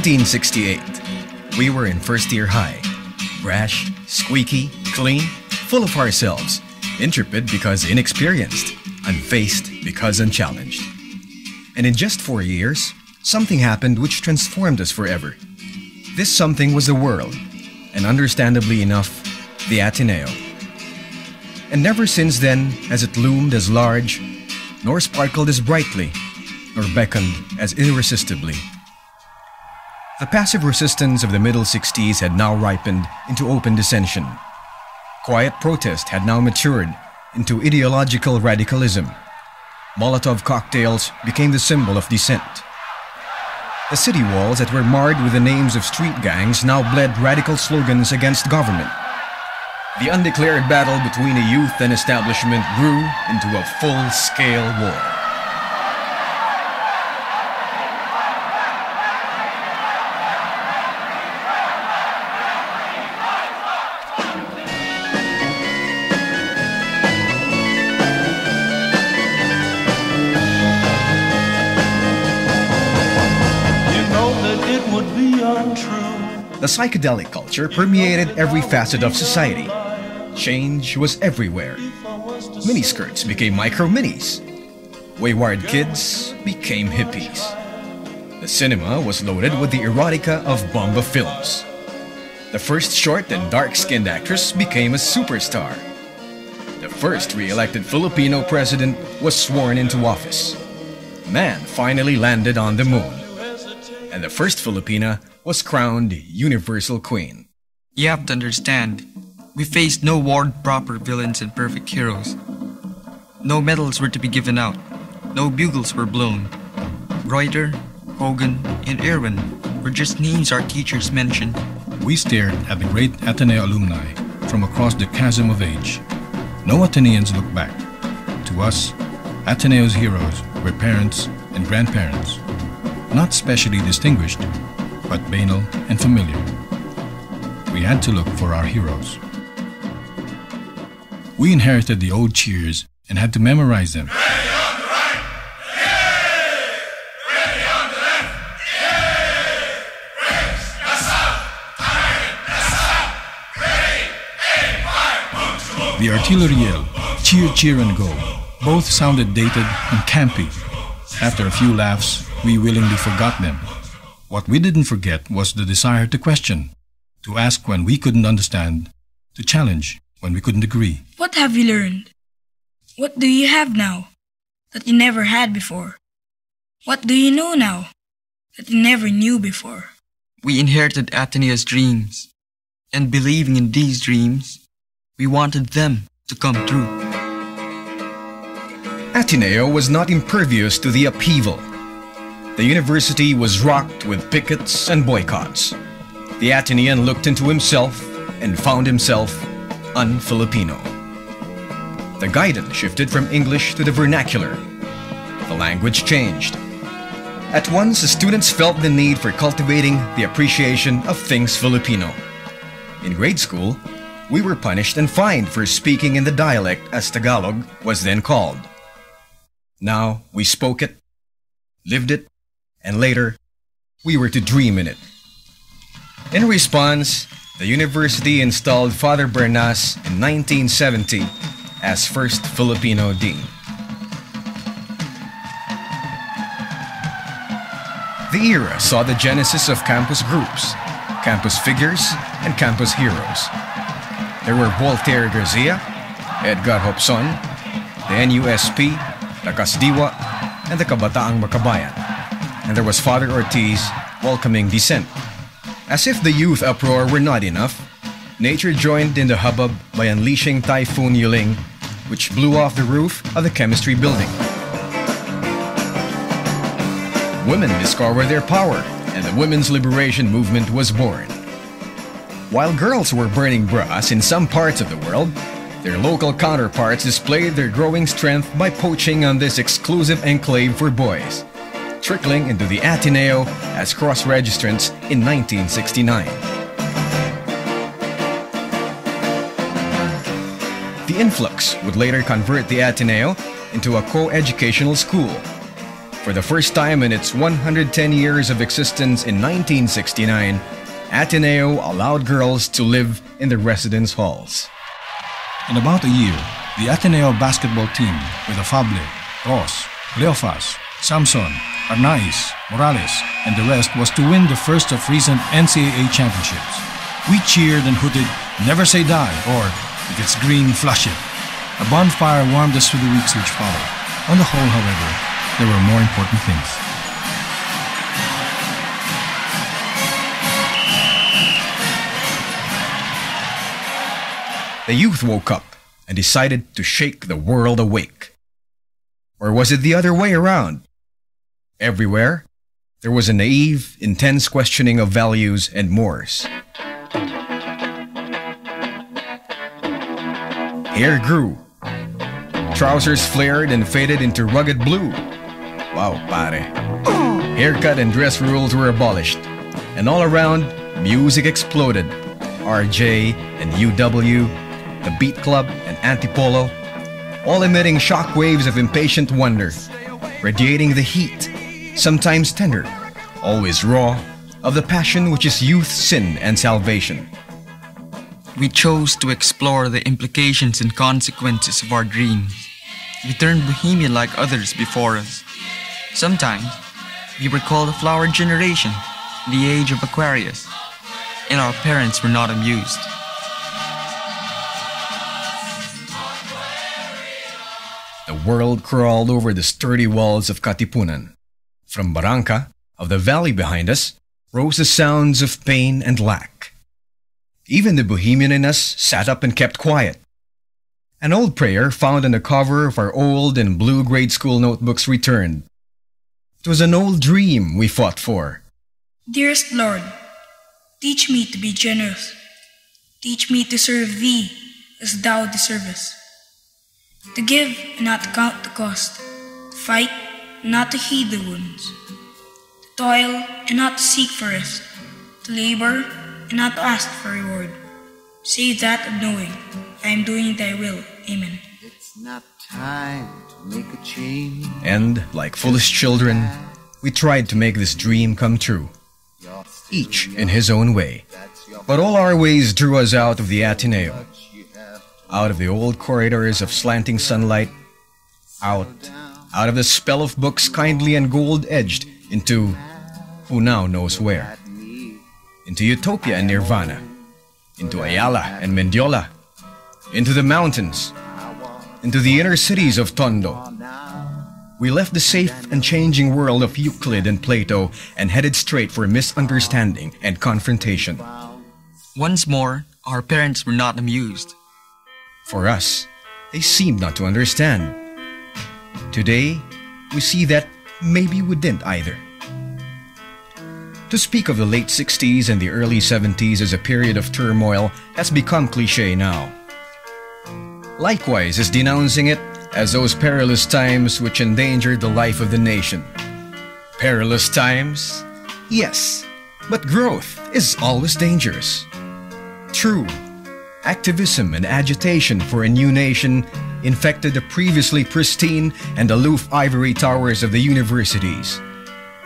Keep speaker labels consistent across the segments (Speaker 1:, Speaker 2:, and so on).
Speaker 1: 1968. We were in first year high. Brash, squeaky, clean, full of ourselves. Intrepid because inexperienced. Unfaced because unchallenged. And in just 4 years, something happened which transformed us forever. This something was the world, and understandably enough, the Ateneo. And never since then has it loomed as large, nor sparkled as brightly, nor beckoned as irresistibly. The passive resistance of the middle 60s had now ripened into open dissension. Quiet protest had now matured into ideological radicalism. Molotov cocktails became the symbol of dissent. The city walls that were marred with the names of street gangs now bled radical slogans against government. The undeclared battle between the youth and establishment grew into a full-scale war. The psychedelic culture permeated every facet of society. Change was everywhere. Miniskirts became micro-minis. Wayward kids became hippies. The cinema was loaded with the erotica of bomba films. The first short and dark-skinned actress became a superstar. The first re-elected Filipino president was sworn into office. Man finally landed on the moon. And the first Filipina was crowned Universal Queen.
Speaker 2: You have to understand, we faced no ward-proper villains and perfect heroes. No medals were to be given out. No bugles were blown. Reuter, Hogan, and Irwin were just names our teachers mentioned.
Speaker 3: We stared at the great Ateneo alumni from across the chasm of age. No Ateneans looked back. To us, Ateneo's heroes were parents and grandparents. Not specially distinguished, but banal and familiar. We had to look for our heroes. We inherited the old cheers and had to memorize them.
Speaker 4: Ready on the right, yay! Ready on the left, yay! Bricks, that's up, target, that's up, ready, aim, fire, move to move.
Speaker 3: The artillery yell, cheer, cheer and go, both sounded dated and campy. After a few laughs, we willingly forgot them. What we didn't forget was the desire to question, to ask when we couldn't understand, to challenge when we couldn't agree.
Speaker 5: What have you learned? What do you have now that you never had before? What do you know now that you never knew before?
Speaker 2: We inherited Ateneo's dreams, and believing in these dreams, we wanted them to come true.
Speaker 1: Ateneo was not impervious to the upheaval. The university was rocked with pickets and boycotts. The Atenean looked into himself and found himself un-Filipino. The guidance shifted from English to the vernacular. The language changed. At once, the students felt the need for cultivating the appreciation of things Filipino. In grade school, we were punished and fined for speaking in the dialect as Tagalog was then called. Now, we spoke it, lived it, and later, we were to dream in it. In response, the university installed Father Bernas in 1970 as first Filipino dean. The era saw the genesis of campus groups, campus figures, and campus heroes. There were Voltaire Garcia, Edgar Hopson, the NUSP, the Kasdiwa, and the Kabataang Makabayan. And there was Father Ortiz welcoming dissent. As if the youth uproar were not enough, nature joined in the hubbub by unleashing Typhoon Yuling, which blew off the roof of the chemistry building. Women discovered their power, and the women's liberation movement was born. While girls were burning bras in some parts of the world, their local counterparts displayed their growing strength by poaching on this exclusive enclave for boys, trickling into the Ateneo as cross-registrants in 1969. The influx would later convert the Ateneo into a co-educational school. For the first time in its 110 years of existence in 1969, Ateneo allowed girls to live in the residence halls.
Speaker 3: In about a year, the Ateneo basketball team with Afable, Ross, Cleofas, Samson, Arnaiz, Morales, and the rest was to win the first of recent NCAA championships. We cheered and hooted, "Never say die," or "If it's green, flush it." A bonfire warmed us for the weeks which followed. On the whole, however, there were more important things.
Speaker 1: The youth woke up and decided to shake the world awake. Or was it the other way around? Everywhere, there was a naive, intense questioning of values and mores. Hair grew. Trousers flared and faded into rugged blue. Wow, pare. Haircut and dress rules were abolished. And all around, music exploded. RJ and UW, the Beat Club and Antipolo, all emitting shock waves of impatient wonder, radiating the heat, sometimes tender, always raw, of the passion which is youth, sin, and salvation.
Speaker 2: We chose to explore the implications and consequences of our dreams. We turned bohemian like others before us. Sometimes, we were called a flower generation, the age of Aquarius, and our parents were not amused.
Speaker 1: The world crawled over the sturdy walls of Katipunan. From Barangka, of the valley behind us, rose the sounds of pain and lack. Even the bohemian in us sat up and kept quiet. An old prayer found on the cover of our old and blue grade school notebooks returned. It was an old dream we fought for.
Speaker 5: Dearest Lord, teach me to be generous. Teach me to serve Thee as Thou deservest. To give and not to count the cost. To fight and not to heed the wounds. To toil and not to seek for rest. To labor and not to ask for reward. Save that of knowing I am doing Thy will. Amen.
Speaker 6: It's not time to make a change.
Speaker 1: And, like foolish children, we tried to make this dream come true. Each in his own way. But all our ways drew us out of the Ateneo. Out of the old corridors of slanting sunlight. Out of the spell of books kindly and gold-edged into who now knows where. Into Utopia and Nirvana. Into Ayala and Mendiola. Into the mountains. Into the inner cities of Tondo. We left the safe and changing world of Euclid and Plato and headed straight for misunderstanding and confrontation.
Speaker 2: Once more, our parents were not amused.
Speaker 1: For us, they seemed not to understand. Today, we see that maybe we didn't either. To speak of the late 60s and the early 70s as a period of turmoil has become cliché now. Likewise is denouncing it as those perilous times which endangered the life of the nation. Perilous times? Yes, but growth is always dangerous. True, activism and agitation for a new nation infected the previously pristine and aloof ivory towers of the universities.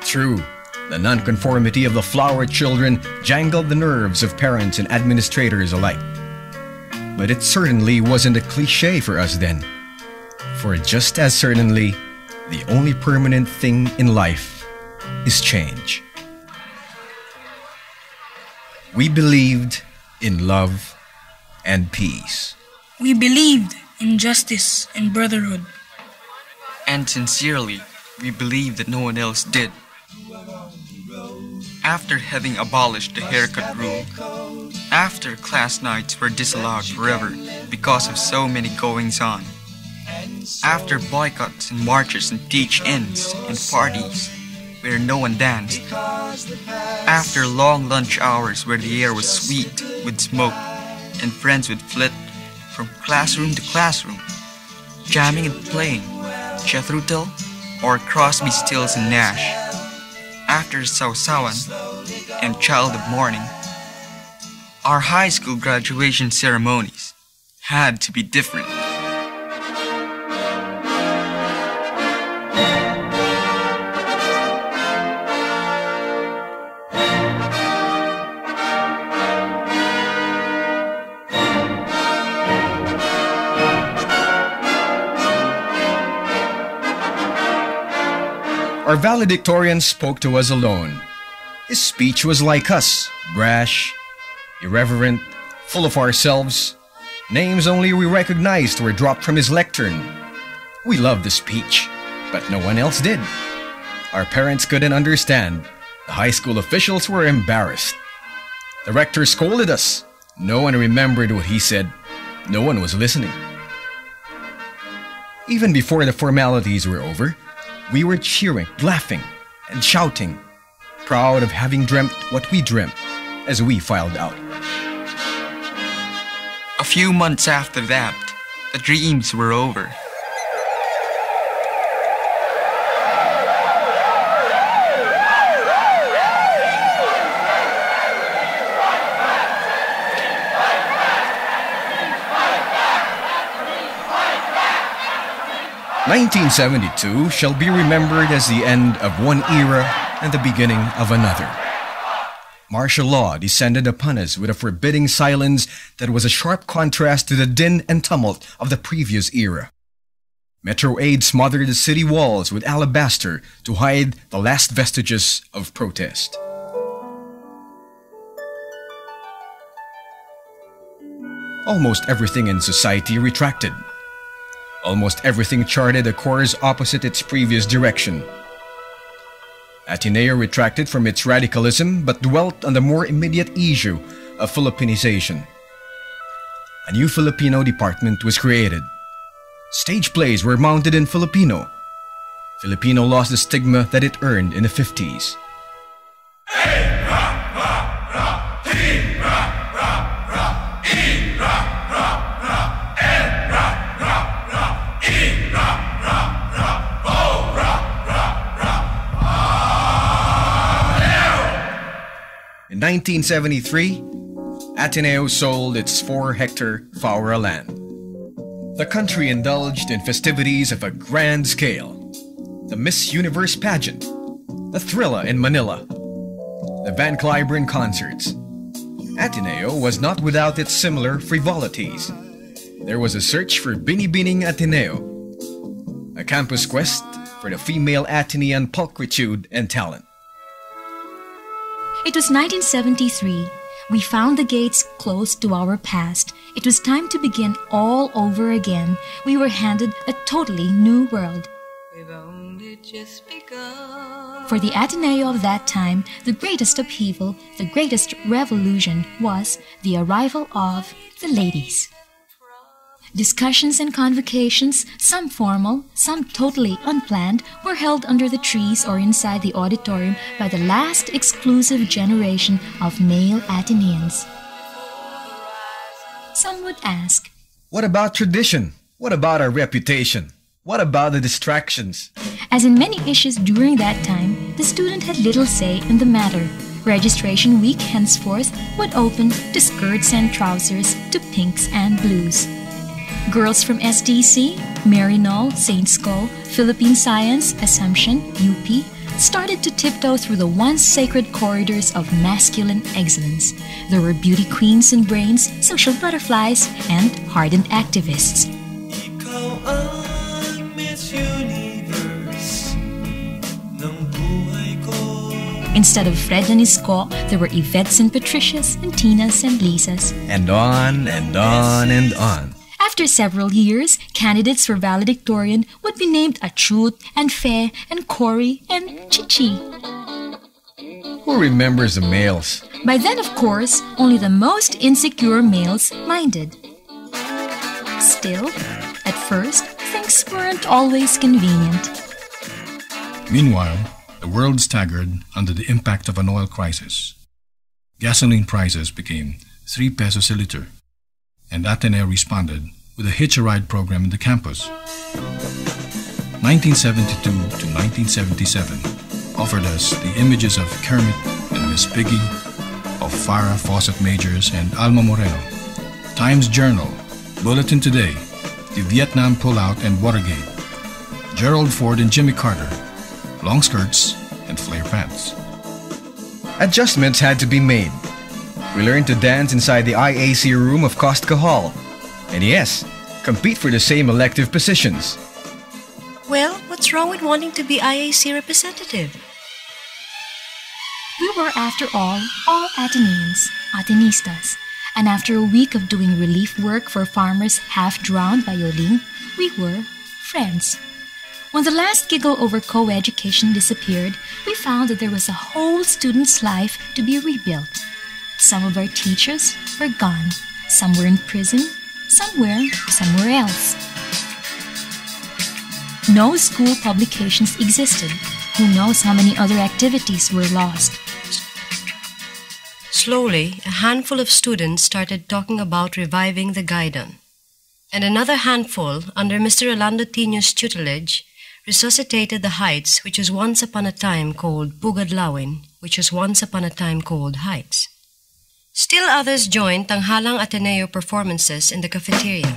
Speaker 1: True, the nonconformity of the flower children jangled the nerves of parents and administrators alike. But it certainly wasn't a cliché for us then. For just as certainly, the only permanent thing in life is change. We believed in love and peace.
Speaker 5: We believed in justice and brotherhood.
Speaker 2: And sincerely, we believed that no one else did. After having abolished the haircut rule, after class nights were disallowed forever because of so many goings-on, after boycotts and marches and teach-ins and parties where no one danced, after long lunch hours where the air was sweet with smoke and friends would flit from classroom to classroom, jamming and playing Chethrutil or Crosby, Stills and Nash, after Sausawan and Child of Morning, our high school graduation ceremonies had to be different.
Speaker 1: Our valedictorian spoke to us alone. His speech was like us, brash, irreverent, full of ourselves. Names only we recognized were dropped from his lectern. We loved the speech, but no one else did. Our parents couldn't understand. The high school officials were embarrassed. The rector scolded us. No one remembered what he said. No one was listening. Even before the formalities were over, we were cheering, laughing, and shouting, proud of having dreamt what we dreamt as we filed out.
Speaker 2: A few months after that, the dreams were over.
Speaker 1: "1972 shall be remembered as the end of one era and the beginning of another. Martial law descended upon us with a forbidding silence that was a sharp contrast to the din and tumult of the previous era. Metro aid smothered the city walls with alabaster to hide the last vestiges of protest. Almost everything in society retracted. Almost everything charted a course opposite its previous direction. Ateneo retracted from its radicalism but dwelt on the more immediate issue of Filipinization. A new Filipino department was created. Stage plays were mounted in Filipino. Filipino lost the stigma that it earned in the 50s. In 1973, Ateneo sold its 4-hectare Faura land. The country indulged in festivities of a grand scale. The Miss Universe pageant, the Thrilla in Manila, the Van Cliburn concerts. Ateneo was not without its similar frivolities. There was a search for Binibining Ateneo, a campus quest for the female Atenean pulchritude and talent.
Speaker 7: It was 1973. We found the gates closed to our past. It was time to begin all over again. We were handed a totally new world.
Speaker 8: We've only just begun.
Speaker 7: For the Ateneo of that time, the greatest upheaval, the greatest revolution was the arrival of the ladies. Discussions and convocations, some formal, some totally unplanned, were held under the trees or inside the auditorium by the last exclusive generation of male Ateneans. Some would ask,
Speaker 1: what about tradition? What about our reputation? What about the distractions?
Speaker 7: As in many issues during that time, the student had little say in the matter. Registration week henceforth would open to skirts and trousers, to pinks and blues. Girls from SDC, Marinol, St. Skull, Philippine Science, Assumption, UP, started to tiptoe through the once sacred corridors of masculine excellence. There were beauty queens and brains, social butterflies, and hardened activists.
Speaker 8: Ikaw ang Miss Universe ng buhay ko.
Speaker 7: Instead of Fred and Isko, there were Yvettes and Patricias and Tinas and Lisas.
Speaker 1: And on and on and on.
Speaker 7: After several years, candidates for valedictorian would be named Achut and Fe and Cory and Chichi.
Speaker 1: Who remembers the males?
Speaker 7: By then, of course, only the most insecure males minded. Still, at first, things weren't always convenient.
Speaker 3: Meanwhile, the world staggered under the impact of an oil crisis. Gasoline prices became 3 pesos a liter, and Ateneo responded with a hitch-a-ride program in the campus. 1972 to 1977 offered us the images of Kermit and Miss Piggy, of Farah Fawcett Majors and Alma Moreno, Times Journal, Bulletin Today, the Vietnam Pullout and Watergate, Gerald Ford and Jimmy Carter, long skirts and flare pants.
Speaker 1: Adjustments had to be made. We learned to dance inside the IAC room of Costco Hall. And yes, compete for the same elective positions.
Speaker 9: Well, what What's wrong with wanting to be IAC representative?
Speaker 7: We were, after all Ateneans, Atenistas, and after a week of doing relief work for farmers half drowned by Yoling, we were friends. When the last giggle over co-education disappeared, we found that there was a whole student's life to be rebuilt. Some of our teachers were gone. Some were in prison, somewhere else. No school publications existed. Who knows how many other activities were lost?
Speaker 9: Slowly, a handful of students started talking about reviving the Gaidan. And another handful, under Mr. Orlando Tino's tutelage, resuscitated the Heights, which was once upon a time called Pugadlawin, which was once upon a time called Heights. Still others joined Tanghalang Ateneo performances in the cafeteria.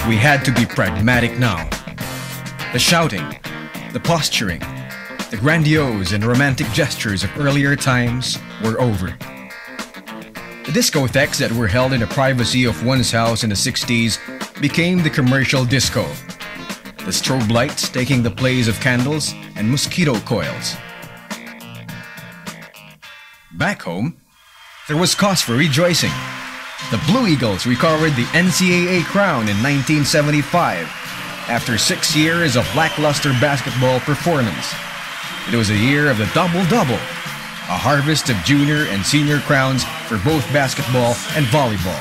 Speaker 1: We had to be pragmatic now. The shouting, the posturing, the grandiose and romantic gestures of earlier times were over. The discotheques that were held in the privacy of one's house in the 60s became the commercial disco. The strobe lights taking the place of candles and mosquito coils. Back home, there was cause for rejoicing. The Blue Eagles recovered the NCAA crown in 1975 after 6 years of lackluster basketball performance. It was a year of the double-double, a harvest of junior and senior crowns for both basketball and volleyball.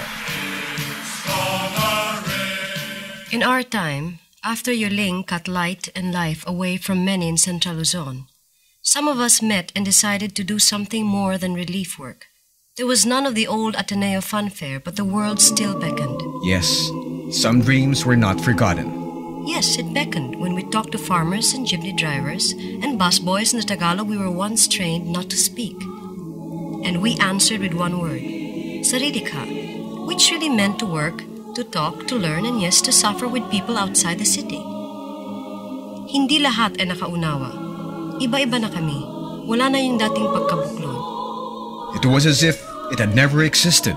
Speaker 9: In our time, after Yoling cut light and life away from many in Central Luzon, some of us met and decided to do something more than relief work. There was none of the old Ateneo funfair, but the world still beckoned.
Speaker 1: Yes, some dreams were not forgotten.
Speaker 9: Yes, it beckoned when we talked to farmers and jeepney drivers and busboys in the Tagalog we were once trained not to speak. And we answered with one word, sarili ka, which really meant to work, to talk, to learn, and yes, to suffer with people outside the city. Hindi lahat ay nakaunawa. Iba-iba na kami. Wala na yung dating pagkabuklod.
Speaker 1: It was as if it had never existed.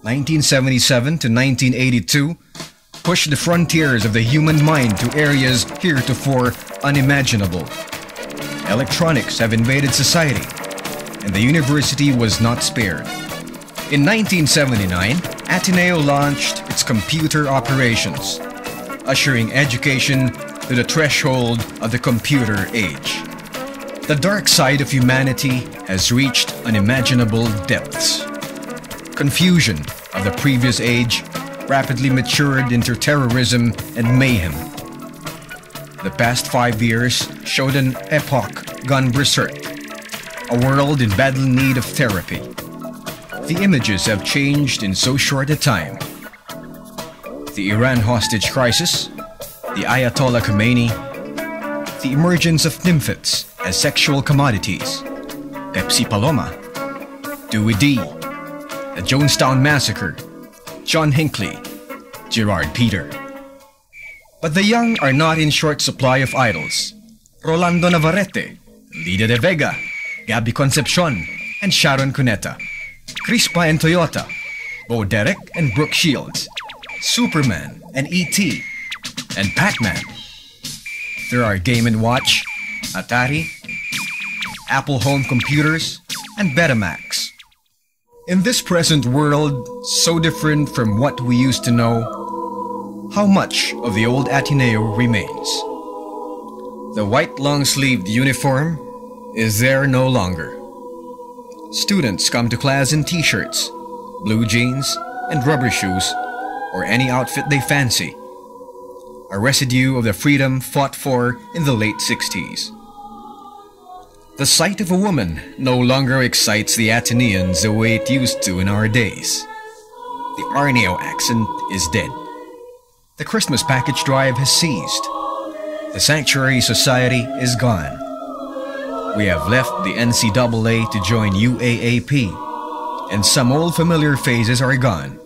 Speaker 1: 1977 to 1982 pushed the frontiers of the human mind to areas heretofore unimaginable. Electronics have invaded society, and the university was not spared. In 1979, Ateneo launched its computer operations, ushering education to the threshold of the computer age. The dark side of humanity has reached unimaginable depths. Confusion of the previous age rapidly matured into terrorism and mayhem. The past 5 years showed an epoch gone berserk, a world in badly need of therapy. The images have changed in so short a time. The Iran hostage crisis, the Ayatollah Khomeini, the emergence of nymphets as sexual commodities, Pepsi Paloma, Dewey D, the Jonestown Massacre, John Hinckley, Gerard Peter. But the young are not in short supply of idols. Rolando Navarrete, Lida de Vega, Gabby Concepcion, and Sharon Cuneta, Crispa and Toyota, Bo Derek and Brooke Shields, Superman and E.T., and Pac-Man. There are Game & Watch, Atari, Apple home computers, and Betamax. In this present world, so different from what we used to know, how much of the old Ateneo remains? The white long-sleeved uniform is there no longer. Students come to class in t-shirts, blue jeans, and rubber shoes, or any outfit they fancy. A residue of the freedom fought for in the late 60s. The sight of a woman no longer excites the Ateneans the way it used to in our days. The Arneo accent is dead. The Christmas package drive has ceased. The Sanctuary Society is gone. We have left the NCAA to join UAAP, and some old familiar faces are gone.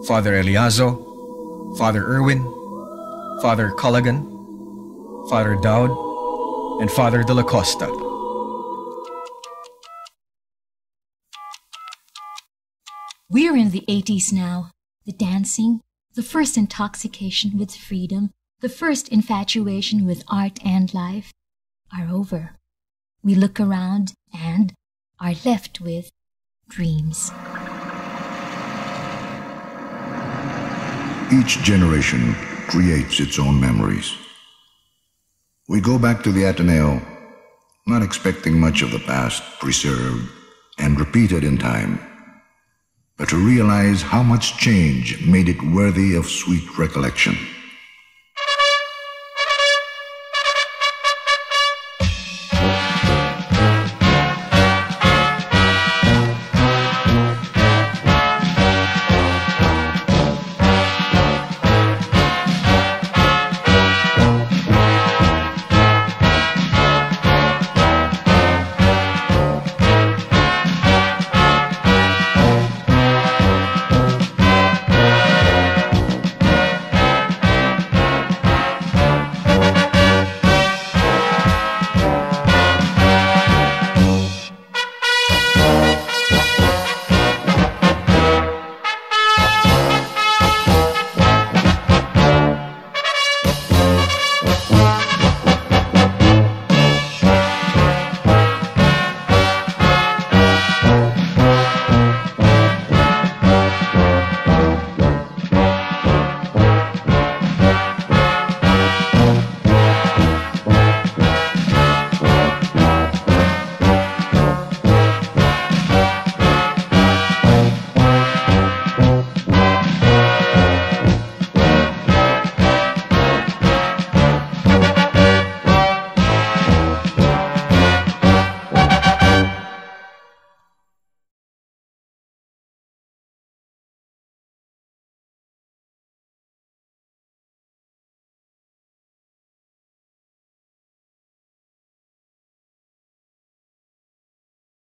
Speaker 1: Father Eliazo, Father Irwin, Father Culligan, Father Dowd, and Father De La Costa.
Speaker 7: We're in the 80s now. The dancing, the first intoxication with freedom, The first infatuation with art and life are over. We look around and are left with dreams.
Speaker 10: Each generation creates its own memories. We go back to the Ateneo, not expecting much of the past preserved and repeated in time, but to realize how much change made it worthy of sweet recollection.